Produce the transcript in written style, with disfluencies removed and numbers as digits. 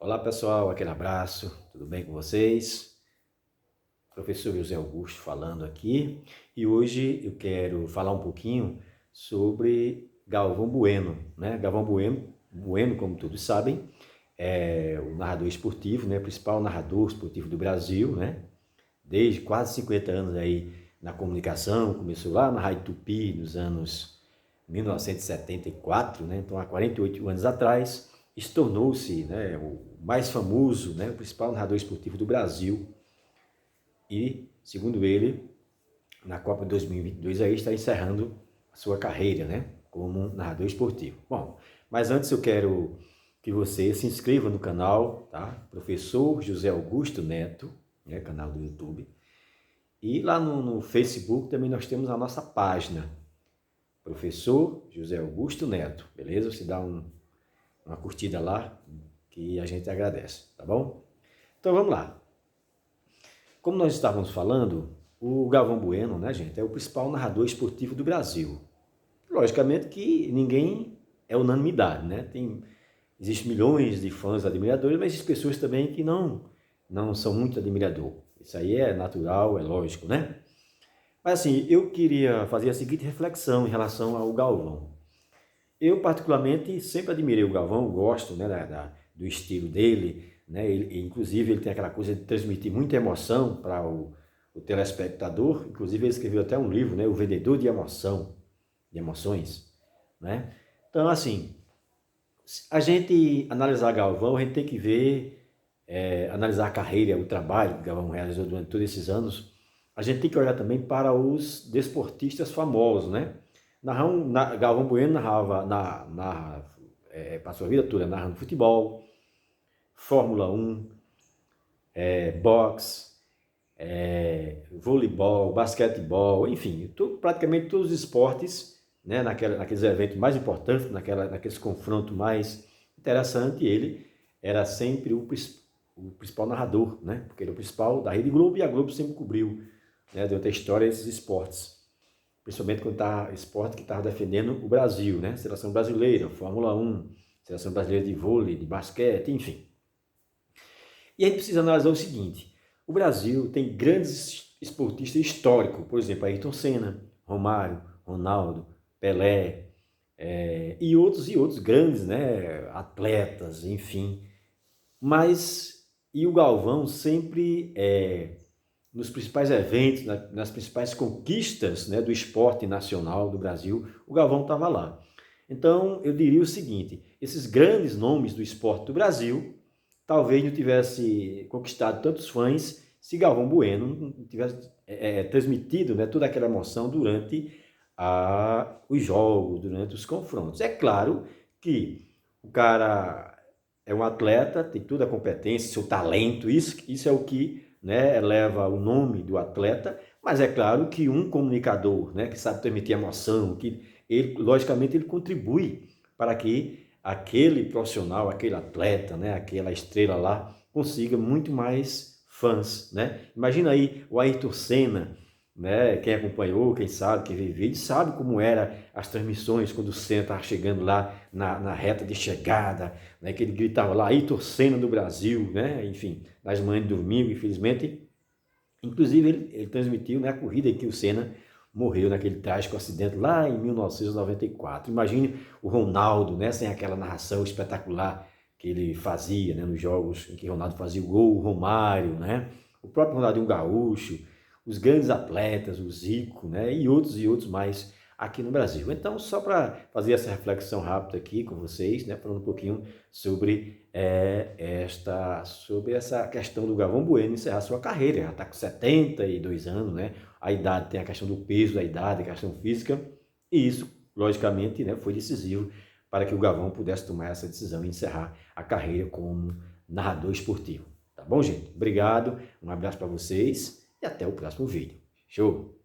Olá pessoal, aquele abraço, tudo bem com vocês? Professor José Augusto falando aqui e hoje eu quero falar um pouquinho sobre Galvão Bueno, né? Galvão Bueno, como todos sabem, é o narrador esportivo, né? Principal narrador esportivo do Brasil, né? Desde quase 50 anos aí na comunicação, começou lá na Rádio Tupi nos anos 1974, né? Então há 48 anos atrás, tornou-se, né, o mais famoso, né, o principal narrador esportivo do Brasil e, segundo ele, na Copa de 2022 aí está encerrando a sua carreira, né, como narrador esportivo. Bom, mas antes eu quero que você se inscreva no canal, tá? Professor José Augusto Neto, né, canal do YouTube. E lá no Facebook também nós temos a nossa página, Professor José Augusto Neto, beleza? Você dá uma curtida lá que a gente agradece, tá bom? Então vamos lá. Como nós estávamos falando, o Galvão Bueno, né, gente, é o principal narrador esportivo do Brasil. Logicamente que ninguém é unanimidade, né? Existem milhões de fãs admiradores, mas existem pessoas também que não são muito admirador. Isso aí é natural, é lógico, né? Mas assim, eu queria fazer a seguinte reflexão em relação ao Galvão. Eu, particularmente, sempre admirei o Galvão, gosto, né, do estilo dele, né? Inclusive, ele tem aquela coisa de transmitir muita emoção para o telespectador. Inclusive, ele escreveu até um livro, né, O Vendedor de Emoção, de Emoções, né? Então, assim, a gente analisar Galvão, a gente tem que ver, analisar a carreira, o trabalho que Galvão realizou durante todos esses anos. A gente tem que olhar também para os desportistas famosos, né? Galvão Bueno passou a vida toda narrando futebol, Fórmula 1, boxe, voleibol, basquetebol, enfim, praticamente todos os esportes, né, naqueles eventos mais importantes, naqueles confrontos mais interessantes, ele era sempre o principal narrador, né, porque ele é o principal da Rede Globo e a Globo sempre cobriu, né, durante a história esses esportes. Principalmente quando está esporte que estava defendendo o Brasil, né? Seleção brasileira, Fórmula 1, Seleção brasileira de vôlei, de basquete, enfim. E a gente precisa analisar o seguinte: o Brasil tem grandes esportistas históricos, por exemplo, Ayrton Senna, Romário, Ronaldo, Pelé, e outros grandes, né, atletas, enfim. Mas, e o Galvão sempre nos principais eventos, nas principais conquistas, né, do esporte nacional do Brasil, o Galvão estava lá. Então, eu diria o seguinte: esses grandes nomes do esporte do Brasil talvez não tivesse conquistado tantos fãs se Galvão Bueno não tivesse transmitido, né, toda aquela emoção durante os jogos, durante os confrontos. É claro que o cara é um atleta, tem toda a competência, seu talento, isso é o que, né, leva o nome do atleta, mas é claro que um comunicador, né, que sabe transmitir emoção, que ele, logicamente, ele contribui para que aquele profissional, aquele atleta, né, aquela estrela lá, consiga muito mais fãs, né? Imagina aí o Ayrton Senna, né? Quem acompanhou, quem sabe, quem vive vídeo, sabe como era as transmissões quando o Senna estava chegando lá na reta de chegada, né? Que ele gritava lá, Ayrton Senna do Brasil, né? Enfim, nas manhãs de domingo, infelizmente. Inclusive, ele transmitiu, né, a corrida em que o Senna morreu naquele trágico acidente lá em 1994. Imagine o Ronaldo, né, sem aquela narração espetacular que ele fazia, né, nos jogos em que o Ronaldo fazia o gol, o Romário, né, o próprio Ronaldinho Gaúcho, os grandes atletas, o Zico, né, e outros mais aqui no Brasil. Então, só para fazer essa reflexão rápida aqui com vocês, né, falando um pouquinho sobre sobre essa questão do Galvão Bueno encerrar sua carreira. Já está com 72 anos, né? A idade tem a questão do peso da idade, a questão física, e isso, logicamente, né, foi decisivo para que o Galvão pudesse tomar essa decisão e encerrar a carreira como narrador esportivo. Tá bom, gente? Obrigado, um abraço para vocês e até o próximo vídeo. Show!